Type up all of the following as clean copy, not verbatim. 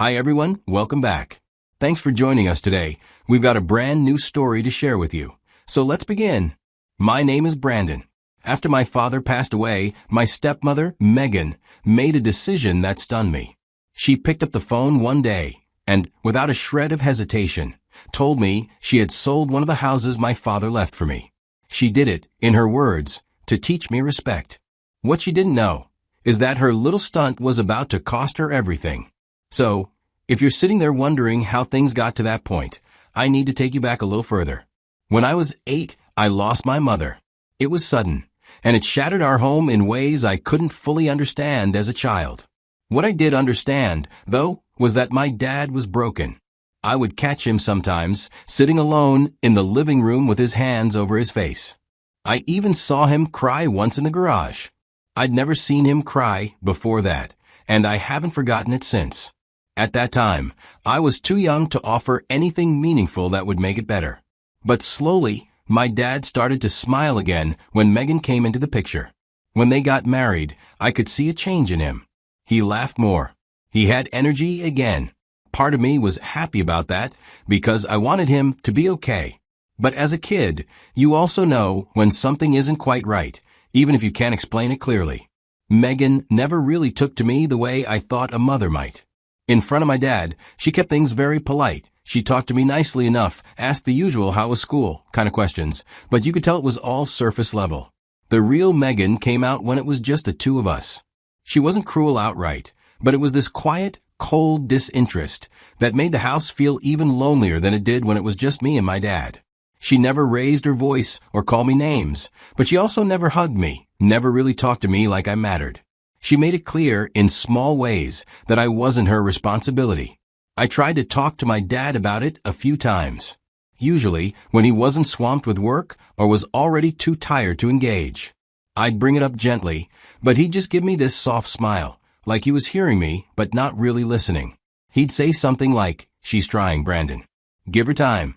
Hi everyone, welcome back. Thanks for joining us today. We've got a brand new story to share with you. So let's begin. My name is Brandon. After my father passed away, my stepmother, Megan, made a decision that stunned me. She picked up the phone one day and, without a shred of hesitation, told me she had sold one of the houses my father left for me. She did it, in her words, to teach me respect. What she didn't know is that her little stunt was about to cost her everything. So, if you're sitting there wondering how things got to that point, I need to take you back a little further. When I was 8, I lost my mother. It was sudden, and it shattered our home in ways I couldn't fully understand as a child. What I did understand, though, was that my dad was broken. I would catch him sometimes, sitting alone in the living room with his hands over his face. I even saw him cry once in the garage. I'd never seen him cry before that, and I haven't forgotten it since. At that time, I was too young to offer anything meaningful that would make it better. But slowly, my dad started to smile again when Megan came into the picture. When they got married, I could see a change in him. He laughed more. He had energy again. Part of me was happy about that because I wanted him to be okay. But as a kid, you also know when something isn't quite right, even if you can't explain it clearly. Megan never really took to me the way I thought a mother might. In front of my dad, she kept things very polite. She talked to me nicely enough, asked the usual how was school kind of questions, but you could tell it was all surface level. The real Megan came out when it was just the two of us. She wasn't cruel outright, but it was this quiet, cold disinterest that made the house feel even lonelier than it did when it was just me and my dad. She never raised her voice or called me names, but she also never hugged me, never really talked to me like I mattered. She made it clear in small ways that I wasn't her responsibility. I tried to talk to my dad about it a few times, usually when he wasn't swamped with work or was already too tired to engage. I'd bring it up gently, but he'd just give me this soft smile, like he was hearing me but not really listening. He'd say something like, "She's trying, Brandon. Give her time."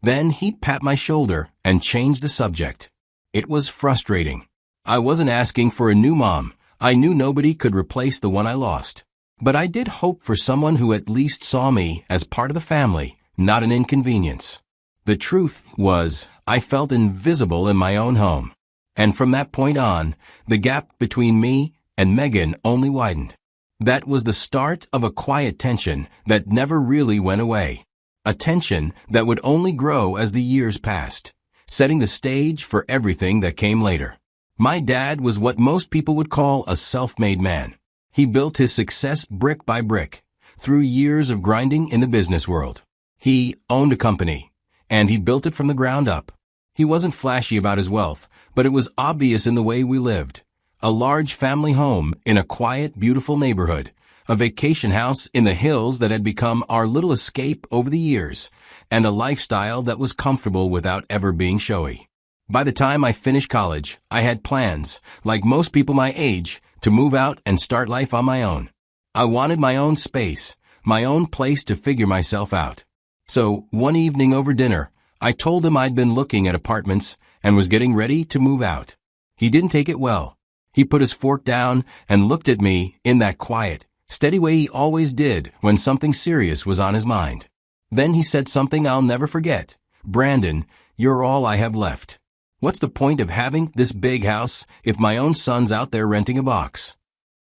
Then he'd pat my shoulder and change the subject. It was frustrating. I wasn't asking for a new mom. I knew nobody could replace the one I lost. But I did hope for someone who at least saw me as part of the family, not an inconvenience. The truth was, I felt invisible in my own home. And from that point on, the gap between me and Megan only widened. That was the start of a quiet tension that never really went away. A tension that would only grow as the years passed, setting the stage for everything that came later. My dad was what most people would call a self-made man. He built his success brick by brick, through years of grinding in the business world. He owned a company, and he built it from the ground up. He wasn't flashy about his wealth, but it was obvious in the way we lived. A large family home in a quiet, beautiful neighborhood, a vacation house in the hills that had become our little escape over the years, and a lifestyle that was comfortable without ever being showy. By the time I finished college, I had plans, like most people my age, to move out and start life on my own. I wanted my own space, my own place to figure myself out. So, one evening over dinner, I told him I'd been looking at apartments and was getting ready to move out. He didn't take it well. He put his fork down and looked at me in that quiet, steady way he always did when something serious was on his mind. Then he said something I'll never forget. "Brandon, you're all I have left. What's the point of having this big house if my own son's out there renting a box?"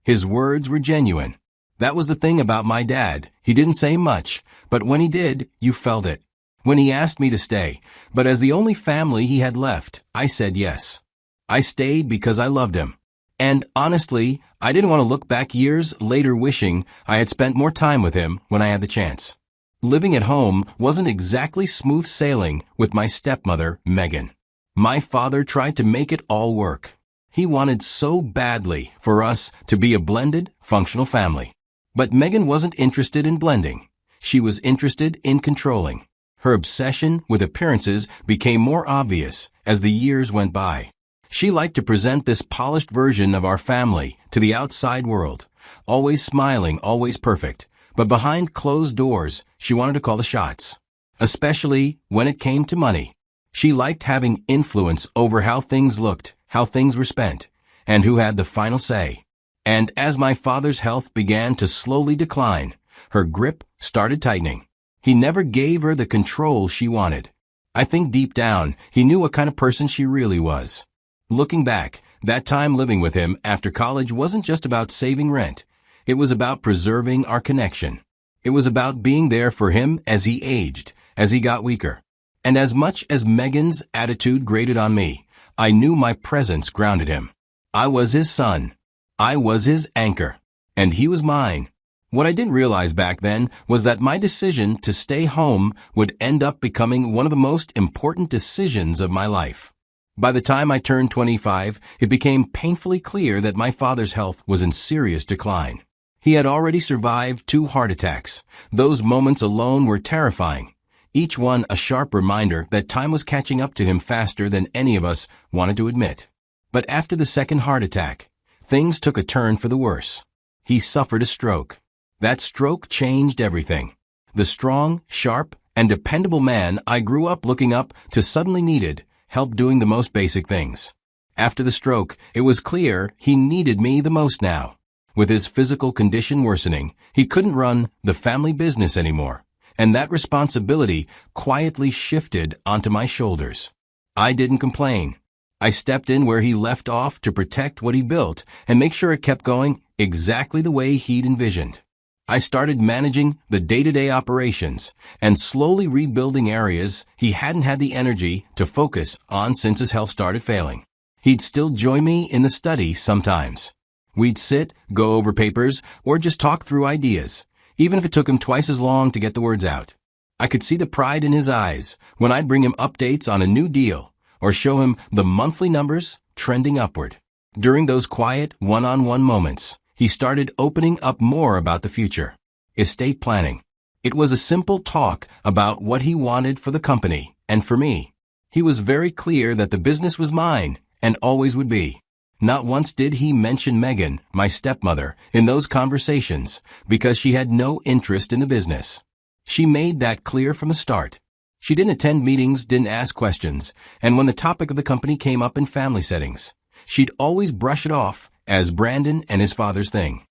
His words were genuine. That was the thing about my dad. He didn't say much, but when he did, you felt it. When he asked me to stay, but as the only family he had left, I said yes. I stayed because I loved him. And honestly, I didn't want to look back years later wishing I had spent more time with him when I had the chance. Living at home wasn't exactly smooth sailing with my stepmother, Megan. My father tried to make it all work. He wanted so badly for us to be a blended, functional family. But Megan wasn't interested in blending. She was interested in controlling. Her obsession with appearances became more obvious as the years went by. She liked to present this polished version of our family to the outside world, always smiling, always perfect. But behind closed doors, she wanted to call the shots, especially when it came to money. She liked having influence over how things looked, how things were spent, and who had the final say. And as my father's health began to slowly decline, Her grip started tightening. He never gave her the control she wanted. I think deep down, he knew what kind of person she really was. Looking back, that time living with him after college wasn't just about saving rent. It was about preserving our connection. It was about being there for him as he aged, as he got weaker. And as much as Megan's attitude grated on me, I knew my presence grounded him. I was his son. I was his anchor. And he was mine. What I didn't realize back then was that my decision to stay home would end up becoming one of the most important decisions of my life. By the time I turned 25, it became painfully clear that my father's health was in serious decline. He had already survived 2 heart attacks. Those moments alone were terrifying, each one a sharp reminder that time was catching up to him faster than any of us wanted to admit. But after the second heart attack, things took a turn for the worse. He suffered a stroke. That stroke changed everything. The strong, sharp, and dependable man I grew up looking up to suddenly needed help doing the most basic things. After the stroke, it was clear he needed me the most now. With his physical condition worsening, he couldn't run the family business anymore, and that responsibility quietly shifted onto my shoulders. I didn't complain. I stepped in where he left off to protect what he built and make sure it kept going exactly the way he'd envisioned. I started managing the day-to-day operations and slowly rebuilding areas he hadn't had the energy to focus on since his health started failing. He'd still join me in the study sometimes. We'd sit, go over papers, or just talk through ideas, even if it took him twice as long to get the words out. I could see the pride in his eyes when I'd bring him updates on a new deal or show him the monthly numbers trending upward. During those quiet, one-on-one moments, he started opening up more about the future. Estate planning. It was a simple talk about what he wanted for the company and for me. He was very clear that the business was mine and always would be. Not once did he mention Megan, my stepmother, in those conversations because she had no interest in the business. She made that clear from the start. She didn't attend meetings, didn't ask questions, and when the topic of the company came up in family settings, she'd always brush it off as Brandon and his father's thing.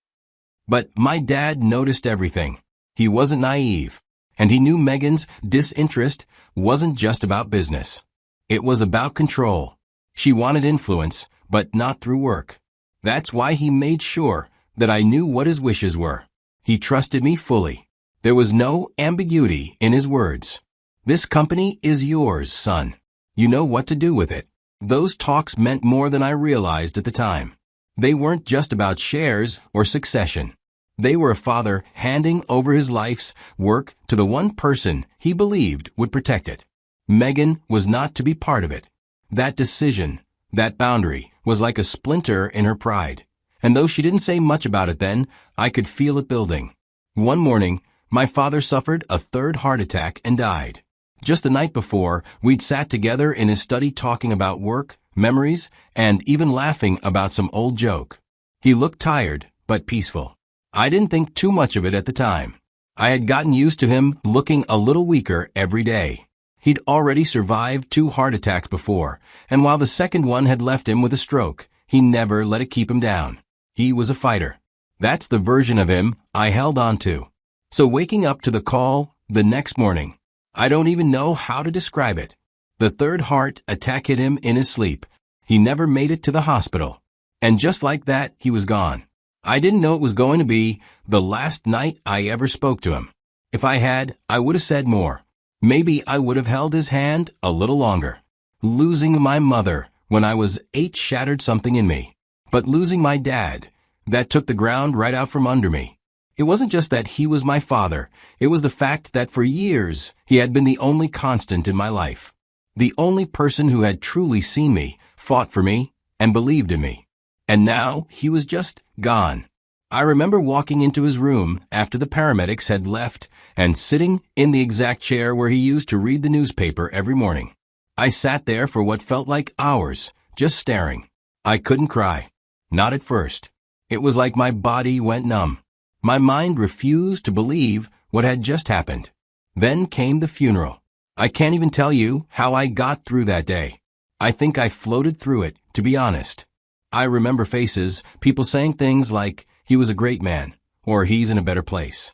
But my dad noticed everything. He wasn't naive, and he knew Megan's disinterest wasn't just about business. It was about control. She wanted influence, but not through work. That's why he made sure that I knew what his wishes were. He trusted me fully. There was no ambiguity in his words. This company is yours, son. You know what to do with it. Those talks meant more than I realized at the time. They weren't just about shares or succession. They were a father handing over his life's work to the one person he believed would protect it. Megan was not to be part of it. That decision, that boundary, was like a splinter in her pride. And though she didn't say much about it then, I could feel it building. One morning, my father suffered a 3rd heart attack and died. Just the night before, we'd sat together in his study talking about work, memories, and even laughing about some old joke. He looked tired, but peaceful. I didn't think too much of it at the time. I had gotten used to him looking a little weaker every day. He'd already survived 2 heart attacks before, and while the second one had left him with a stroke, he never let it keep him down. He was a fighter. That's the version of him I held on to. So waking up to the call the next morning, I don't even know how to describe it. The 3rd heart attack hit him in his sleep. He never made it to the hospital. And just like that, he was gone. I didn't know it was going to be the last night I ever spoke to him. If I had, I would have said more. Maybe I would have held his hand a little longer. Losing my mother when I was 8 shattered something in me. But losing my dad, that took the ground right out from under me. It wasn't just that he was my father. It was the fact that for years he had been the only constant in my life. The only person who had truly seen me, fought for me, and believed in me. And now he was just gone. I remember walking into his room after the paramedics had left and sitting in the exact chair where he used to read the newspaper every morning. I sat there for what felt like hours, just staring. I couldn't cry. Not at first. It was like my body went numb. My mind refused to believe what had just happened. Then came the funeral. I can't even tell you how I got through that day. I think I floated through it, to be honest. I remember faces, people saying things like, "He was a great man," or "He's in a better place."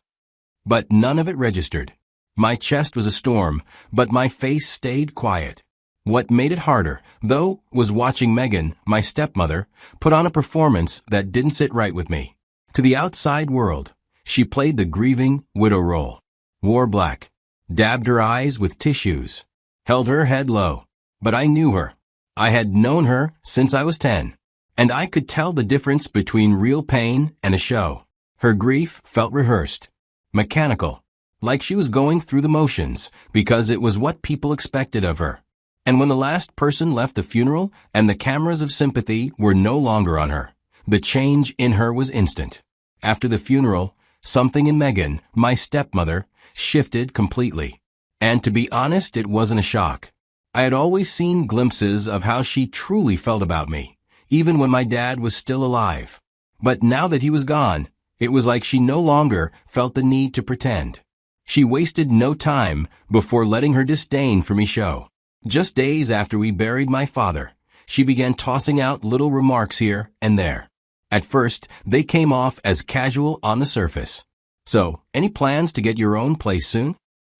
but none of it registered. My chest was a storm, but my face stayed quiet. What made it harder, though, was watching Megan, my stepmother, put on a performance that didn't sit right with me. To the outside world, she played the grieving widow role, wore black, dabbed her eyes with tissues, held her head low. But I knew her. I had known her since I was 10, and I could tell the difference between real pain and a show. Her grief felt rehearsed, mechanical, like she was going through the motions because it was what people expected of her. And when the last person left the funeral and the cameras of sympathy were no longer on her, the change in her was instant. After the funeral, something in Megan, my stepmother, shifted completely. And to be honest, it wasn't a shock. I had always seen glimpses of how she truly felt about me, even when my dad was still alive. But now that he was gone, it was like she no longer felt the need to pretend. She wasted no time before letting her disdain for me show. Just days after we buried my father, she began tossing out little remarks here and there. At first, they came off as casual on the surface. So, any plans to get your own place soon?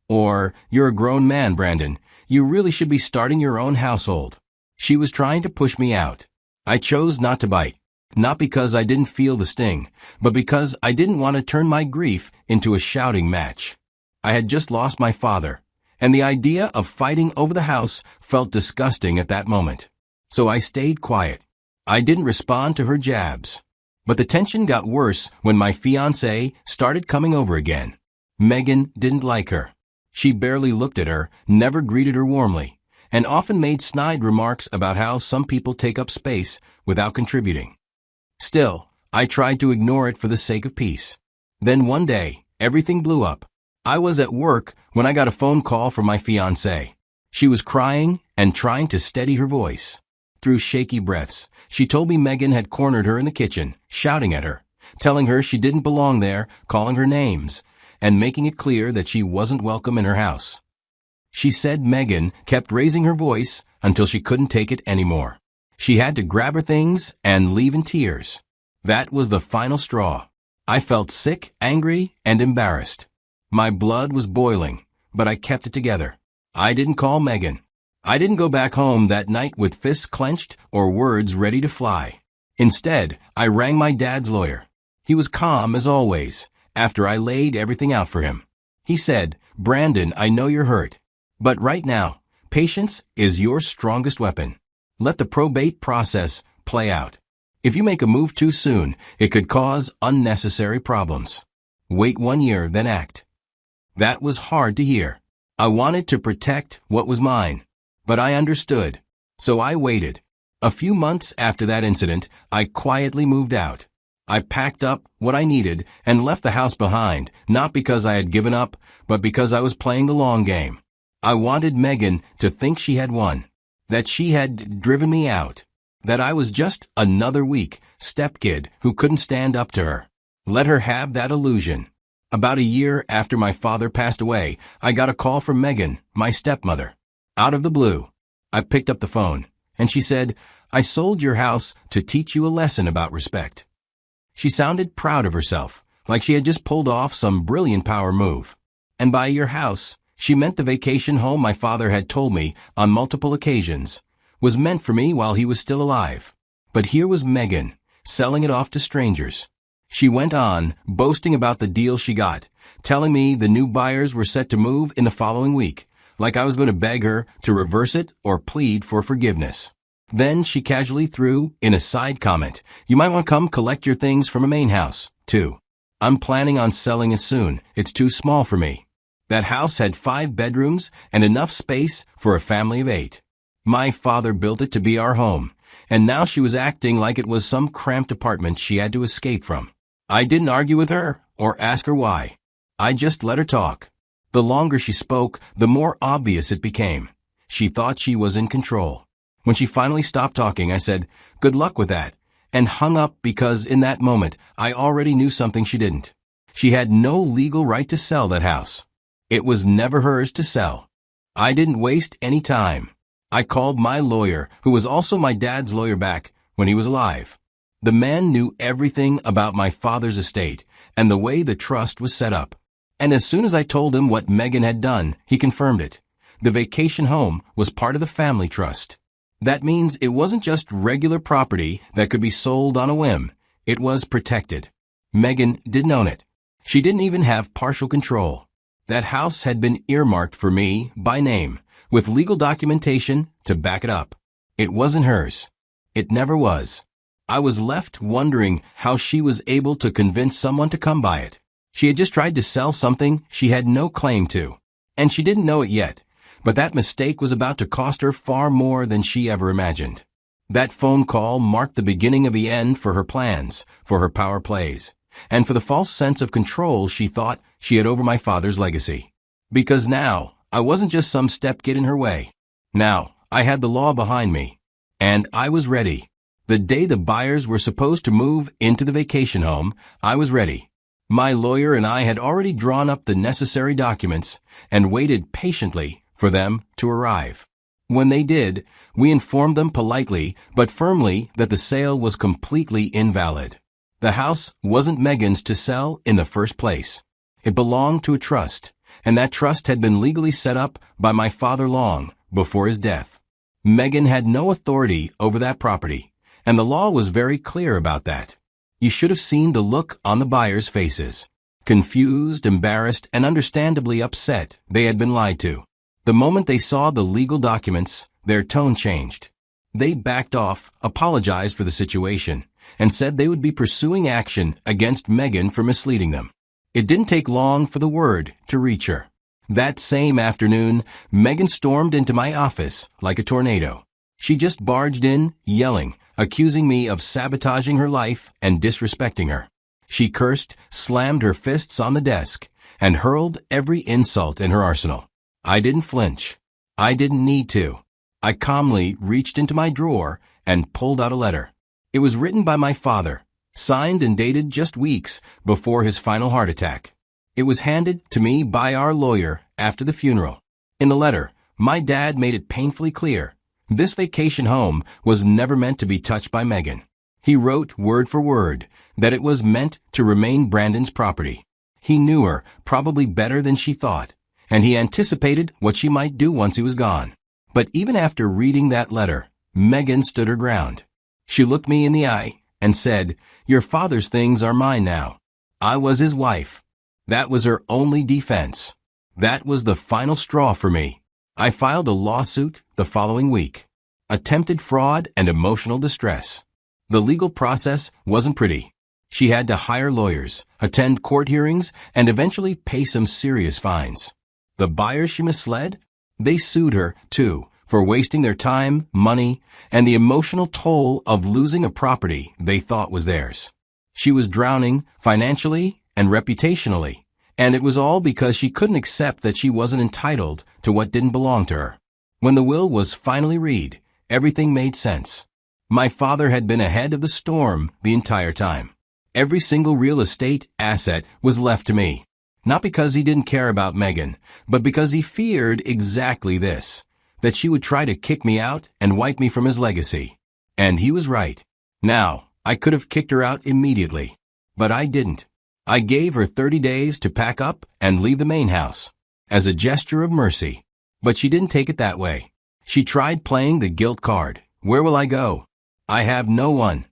Or, you're a grown man, Brandon. You really should be starting your own household. She was trying to push me out. I chose not to bite. Not because I didn't feel the sting, but because I didn't want to turn my grief into a shouting match. I had just lost my father, and the idea of fighting over the house felt disgusting at that moment. So I stayed quiet. I didn't respond to her jabs. But the tension got worse when my fiancé started coming over again. Megan didn't like her. She barely looked at her, never greeted her warmly, and often made snide remarks about how some people take up space without contributing. Still, I tried to ignore it for the sake of peace. Then one day, everything blew up. I was at work when I got a phone call from my fiancée. She was crying and trying to steady her voice. Through shaky breaths, she told me Megan had cornered her in the kitchen, shouting at her, telling her she didn't belong there, calling her names, and making it clear that she wasn't welcome in her house. She said Megan kept raising her voice until she couldn't take it anymore. She had to grab her things and leave in tears. That was the final straw. I felt sick, angry, and embarrassed. My blood was boiling, but I kept it together. I didn't call Megan. I didn't go back home that night with fists clenched or words ready to fly. Instead, I rang my dad's lawyer. He was calm as always, after I laid everything out for him. He said, "Brandon, I know you're hurt. But right now, patience is your strongest weapon. Let the probate process play out. If you make a move too soon, it could cause unnecessary problems. Wait 1 year, then act." That was hard to hear. I wanted to protect what was mine, but I understood. So I waited. A few months after that incident, I quietly moved out. I packed up what I needed and left the house behind, not because I had given up, but because I was playing the long game. I wanted Megan to think she had won, that she had driven me out, that I was just another weak stepkid who couldn't stand up to her. Let her have that illusion. About a year after my father passed away, I got a call from Megan, my stepmother. Out of the blue, I picked up the phone, and she said, "I sold your house to teach you a lesson about respect." She sounded proud of herself, like she had just pulled off some brilliant power move. And by your house, she meant the vacation home my father had told me on multiple occasions was meant for me while he was still alive. But here was Megan, selling it off to strangers. She went on, boasting about the deal she got, telling me the new buyers were set to move in the following week, like I was going to beg her to reverse it or plead for forgiveness. Then she casually threw in a side comment, "You might want to come collect your things from a main house, too. I'm planning on selling it soon. It's too small for me." That house had 5 bedrooms and enough space for a family of 8. My father built it to be our home, and now she was acting like it was some cramped apartment she had to escape from. I didn't argue with her or ask her why. I just let her talk. The longer she spoke, the more obvious it became. She thought she was in control. When she finally stopped talking, I said, "Good luck with that," and hung up because in that moment, I already knew something she didn't. She had no legal right to sell that house. It was never hers to sell. I didn't waste any time. I called my lawyer, who was also my dad's lawyer back when he was alive. The man knew everything about my father's estate and the way the trust was set up. And as soon as I told him what Megan had done, he confirmed it. The vacation home was part of the family trust. That means it wasn't just regular property that could be sold on a whim. It was protected. Megan didn't own it. She didn't even have partial control. That house had been earmarked for me by name, with legal documentation to back it up. It wasn't hers. It never was. I was left wondering how she was able to convince someone to come by it. She had just tried to sell something she had no claim to. And she didn't know it yet, but that mistake was about to cost her far more than she ever imagined. That phone call marked the beginning of the end for her plans, for her power plays, and for the false sense of control she thought she had over my father's legacy. Because now, I wasn't just some stepkid in her way. Now, I had the law behind me. And I was ready. The day the buyers were supposed to move into the vacation home, I was ready. My lawyer and I had already drawn up the necessary documents and waited patiently for them to arrive. When they did, we informed them politely but firmly that the sale was completely invalid. The house wasn't Megan's to sell in the first place. It belonged to a trust, and that trust had been legally set up by my father long before his death. Megan had no authority over that property, and the law was very clear about that. You should have seen the look on the buyers' faces. Confused, embarrassed, and understandably upset they had been lied to. The moment they saw the legal documents, their tone changed. They backed off, apologized for the situation, and said they would be pursuing action against Megan for misleading them. It didn't take long for the word to reach her. That same afternoon, Megan stormed into my office like a tornado. She just barged in, yelling, accusing me of sabotaging her life and disrespecting her. She cursed, slammed her fists on the desk, and hurled every insult in her arsenal. I didn't flinch. I didn't need to. I calmly reached into my drawer and pulled out a letter. It was written by my father, signed and dated just weeks before his final heart attack. It was handed to me by our lawyer after the funeral. In the letter, my dad made it painfully clear this vacation home was never meant to be touched by Megan. He wrote word for word that it was meant to remain Brandon's property. He knew her probably better than she thought, and he anticipated what she might do once he was gone. But even after reading that letter, Megan stood her ground. She looked me in the eye and said, "Your father's things are mine now." I was his wife. That was her only defense. That was the final straw for me. I filed a lawsuit the following week. Attempted fraud and emotional distress. The legal process wasn't pretty. She had to hire lawyers, attend court hearings, and eventually pay some serious fines. The buyers she misled? They sued her, too, for wasting their time, money, and the emotional toll of losing a property they thought was theirs. She was drowning financially and reputationally, and it was all because she couldn't accept that she wasn't entitled to what didn't belong to her. When the will was finally read, everything made sense. My father had been ahead of the storm the entire time. Every single real estate asset was left to me. Not because he didn't care about Megan, but because he feared exactly this, that she would try to kick me out and wipe me from his legacy. And he was right. Now, I could have kicked her out immediately, but I didn't. I gave her 30 days to pack up and leave the main house, as a gesture of mercy. But she didn't take it that way. She tried playing the guilt card. Where will I go? I have no one.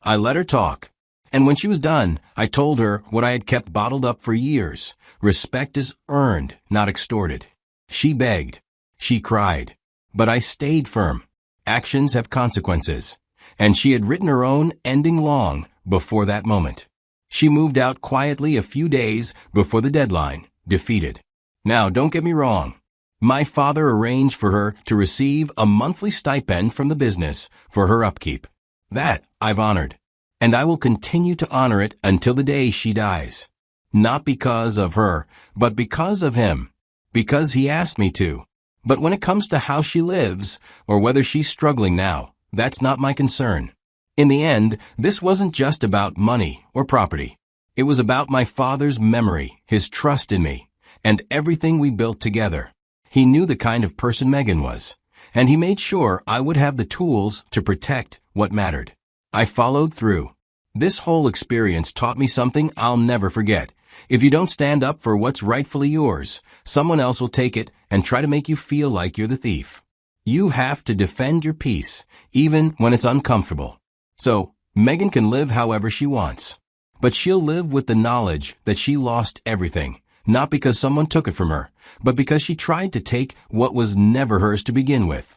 I let her talk. And when she was done, I told her what I had kept bottled up for years. Respect is earned, not extorted. She begged. She cried. But I stayed firm. Actions have consequences. And she had written her own ending long before that moment. She moved out quietly a few days before the deadline, defeated. Now, don't get me wrong. My father arranged for her to receive a monthly stipend from the business for her upkeep. That I've honored. And I will continue to honor it until the day she dies. Not because of her, but because of him. Because he asked me to. But when it comes to how she lives, or whether she's struggling now, that's not my concern. In the end, this wasn't just about money or property. It was about my father's memory, his trust in me, and everything we built together. He knew the kind of person Megan was, and he made sure I would have the tools to protect what mattered. I followed through. This whole experience taught me something I'll never forget. If you don't stand up for what's rightfully yours, someone else will take it and try to make you feel like you're the thief. You have to defend your peace, even when it's uncomfortable. So, Megan can live however she wants. But she'll live with the knowledge that she lost everything, not because someone took it from her, but because she tried to take what was never hers to begin with.